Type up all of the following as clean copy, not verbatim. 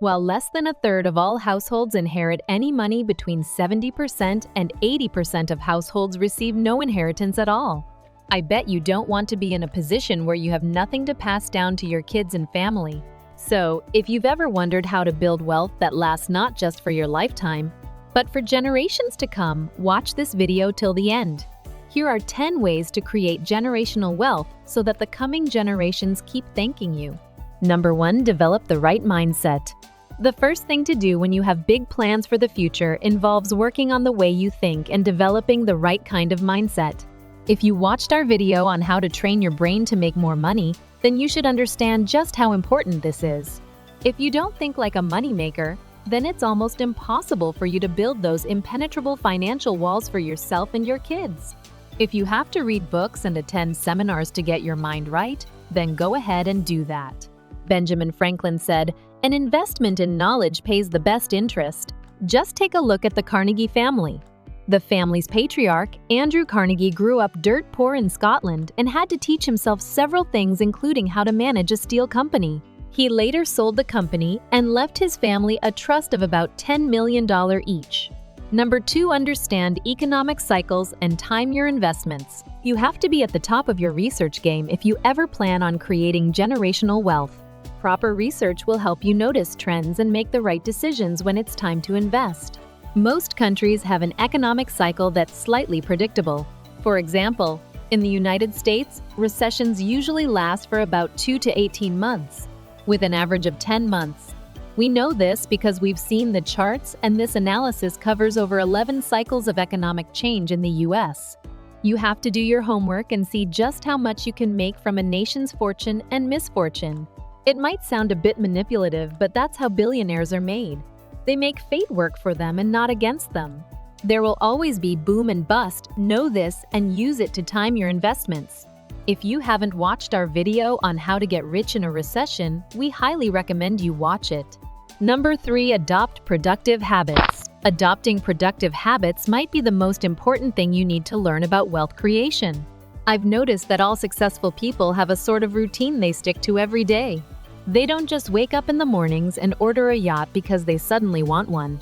While less than a third of all households inherit any money, between 70% and 80% of households receive no inheritance at all. I bet you don't want to be in a position where you have nothing to pass down to your kids and family. So, if you've ever wondered how to build wealth that lasts not just for your lifetime, but for generations to come, watch this video till the end. Here are 10 ways to create generational wealth so that the coming generations keep thanking you. Number 1. Develop the right mindset. The first thing to do when you have big plans for the future involves working on the way you think and developing the right kind of mindset. If you watched our video on how to train your brain to make more money, then you should understand just how important this is. If you don't think like a moneymaker, then it's almost impossible for you to build those impenetrable financial walls for yourself and your kids. If you have to read books and attend seminars to get your mind right, then go ahead and do that. Benjamin Franklin said, "An investment in knowledge pays the best interest." Just take a look at the Carnegie family. The family's patriarch, Andrew Carnegie, grew up dirt poor in Scotland and had to teach himself several things, including how to manage a steel company. He later sold the company and left his family a trust of about $10 million each. Number 2. Understand economic cycles and time your investments. You have to be at the top of your research game if you ever plan on creating generational wealth. Proper research will help you notice trends and make the right decisions when it's time to invest. Most countries have an economic cycle that's slightly predictable. For example, in the United States, recessions usually last for about 2 to 18 months, with an average of 10 months. We know this because we've seen the charts, and this analysis covers over 11 cycles of economic change in the US. You have to do your homework and see just how much you can make from a nation's fortune and misfortune. It might sound a bit manipulative, but that's how billionaires are made. They make fate work for them and not against them. There will always be boom and bust. Know this and use it to time your investments. If you haven't watched our video on how to get rich in a recession, we highly recommend you watch it. Number 3. Adopt productive habits. Adopting productive habits might be the most important thing you need to learn about wealth creation. I've noticed that all successful people have a sort of routine they stick to every day. They don't just wake up in the mornings and order a yacht because they suddenly want one.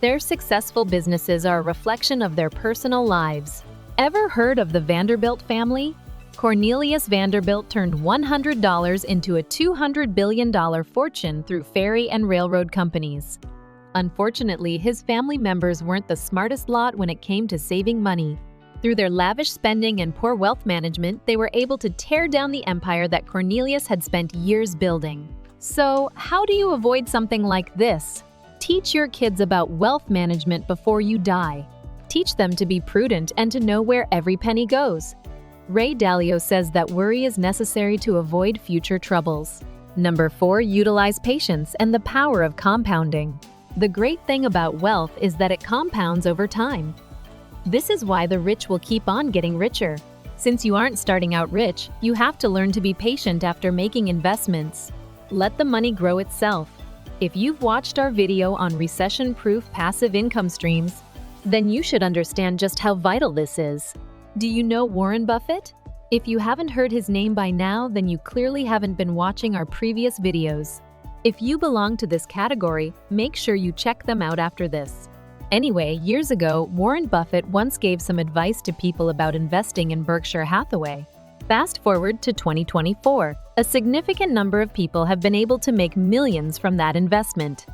Their successful businesses are a reflection of their personal lives. Ever heard of the Vanderbilt family? Cornelius Vanderbilt turned $100 into a $200 billion fortune through ferry and railroad companies. Unfortunately, his family members weren't the smartest lot when it came to saving money. Through their lavish spending and poor wealth management, they were able to tear down the empire that Cornelius had spent years building. So, how do you avoid something like this? Teach your kids about wealth management before you die. Teach them to be prudent and to know where every penny goes. Ray Dalio says that worry is necessary to avoid future troubles. Number 4. Utilize patience and the power of compounding. The great thing about wealth is that it compounds over time. This is why the rich will keep on getting richer. Since you aren't starting out rich, you have to learn to be patient after making investments. Let the money grow itself. If you've watched our video on recession-proof passive income streams, then you should understand just how vital this is. Do you know Warren Buffett? If you haven't heard his name by now, then you clearly haven't been watching our previous videos. If you belong to this category, make sure you check them out after this. Anyway, years ago, Warren Buffett once gave some advice to people about investing in Berkshire Hathaway. Fast forward to 2024, a significant number of people have been able to make millions from that investment.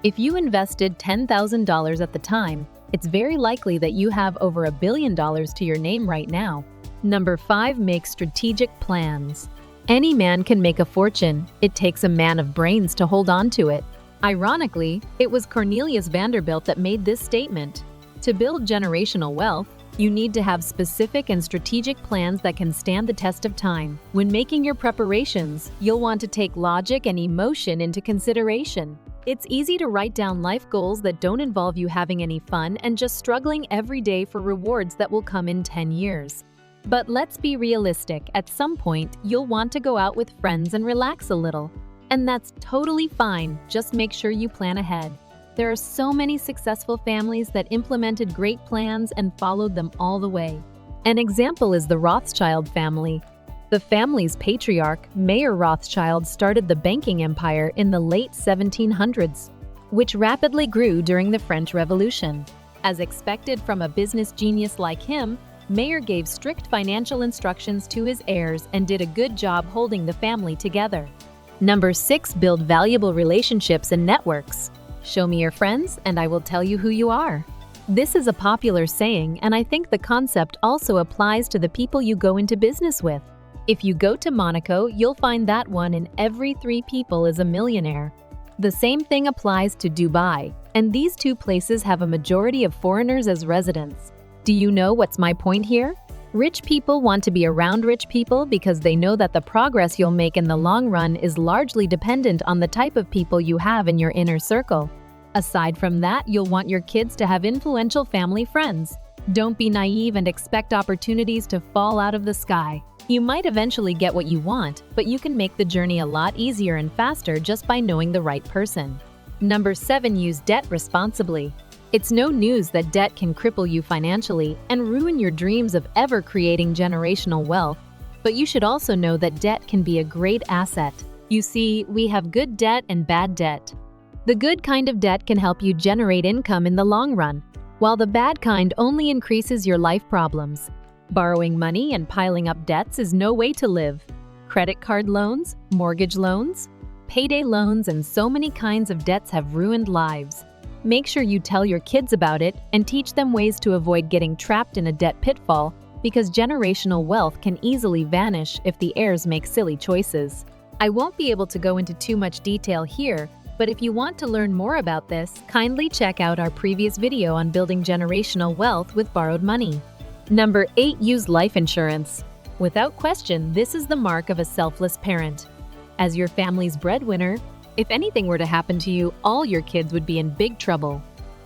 If you invested $10,000 at the time, it's very likely that you have over $1 billion to your name right now. Number 5. Make strategic plans. Any man can make a fortune. It takes a man of brains to hold on to it. Ironically, it was Cornelius Vanderbilt that made this statement. To build generational wealth, you need to have specific and strategic plans that can stand the test of time. When making your preparations, you'll want to take logic and emotion into consideration. It's easy to write down life goals that don't involve you having any fun and just struggling every day for rewards that will come in 10 years. But let's be realistic, at some point, you'll want to go out with friends and relax a little. And that's totally fine, just make sure you plan ahead. There are so many successful families that implemented great plans and followed them all the way. An example is the Rothschild family. The family's patriarch, Mayer Rothschild, started the banking empire in the late 1700s, which rapidly grew during the French Revolution. As expected from a business genius like him, Mayer gave strict financial instructions to his heirs and did a good job holding the family together. Number 6. Build valuable relationships and networks. Show me your friends, and I will tell you who you are. This is a popular saying, and I think the concept also applies to the people you go into business with. If you go to Monaco, you'll find that 1 in every 3 people is a millionaire. The same thing applies to Dubai, and these 2 places have a majority of foreigners as residents. Do you know what's my point here? Rich people want to be around rich people because they know that the progress you'll make in the long run is largely dependent on the type of people you have in your inner circle. Aside from that, you'll want your kids to have influential family friends. Don't be naive and expect opportunities to fall out of the sky. You might eventually get what you want, but you can make the journey a lot easier and faster just by knowing the right person. Number 7. Use debt responsibly. It's no news that debt can cripple you financially and ruin your dreams of ever creating generational wealth, but you should also know that debt can be a great asset. You see, we have good debt and bad debt. The good kind of debt can help you generate income in the long run, while the bad kind only increases your life problems. Borrowing money and piling up debts is no way to live. Credit card loans, mortgage loans, payday loans, and so many kinds of debts have ruined lives. Make sure you tell your kids about it and teach them ways to avoid getting trapped in a debt pitfall, because generational wealth can easily vanish if the heirs make silly choices. I won't be able to go into too much detail here, but if you want to learn more about this, kindly check out our previous video on building generational wealth with borrowed money. Number 8. Use life insurance. Without question, this is the mark of a selfless parent. As your family's breadwinner, if anything were to happen to you, all your kids would be in big trouble.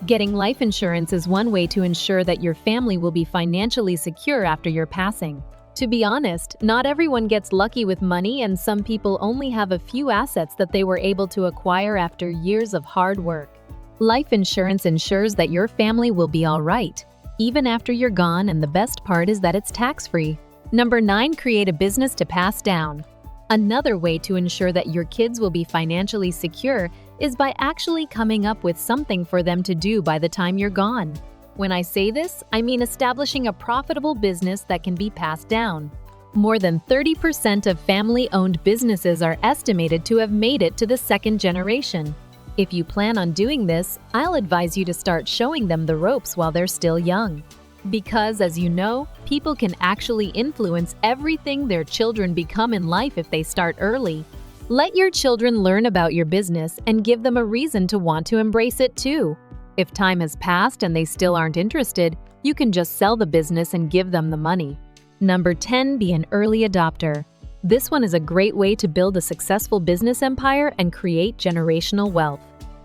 Getting life insurance is one way to ensure that your family will be financially secure after your passing. To be honest, not everyone gets lucky with money, and some people only have a few assets that they were able to acquire after years of hard work. Life insurance ensures that your family will be all right, even after you're gone, and the best part is that it's tax-free. Number 9. Create a business to pass down. Another way to ensure that your kids will be financially secure is by actually coming up with something for them to do by the time you're gone. When I say this, I mean establishing a profitable business that can be passed down. More than 30% of family-owned businesses are estimated to have made it to the 2nd generation. If you plan on doing this, I'll advise you to start showing them the ropes while they're still young. Because, as you know, people can actually influence everything their children become in life if they start early. Let your children learn about your business and give them a reason to want to embrace it too. If time has passed and they still aren't interested, you can just sell the business and give them the money. Number 10. Be an early adopter. This one is a great way to build a successful business empire and create generational wealth.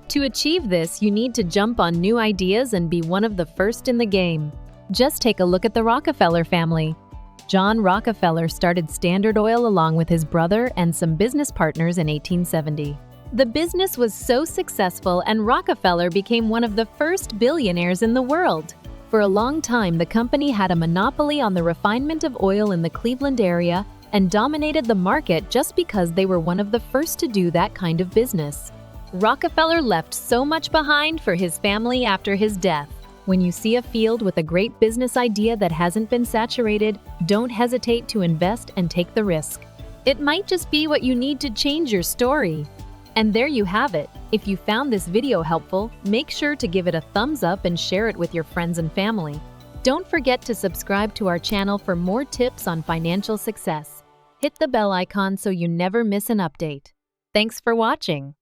To achieve this, you need to jump on new ideas and be one of the first in the game. Just take a look at the Rockefeller family. John Rockefeller started Standard Oil along with his brother and some business partners in 1870. The business was so successful, and Rockefeller became one of the first billionaires in the world. For a long time, the company had a monopoly on the refinement of oil in the Cleveland area and dominated the market just because they were one of the first to do that kind of business. Rockefeller left so much behind for his family after his death. When you see a field with a great business idea that hasn't been saturated, don't hesitate to invest and take the risk. It might just be what you need to change your story. And there you have it. If you found this video helpful, make sure to give it a thumbs up and share it with your friends and family. Don't forget to subscribe to our channel for more tips on financial success. Hit the bell icon so you never miss an update. Thanks for watching.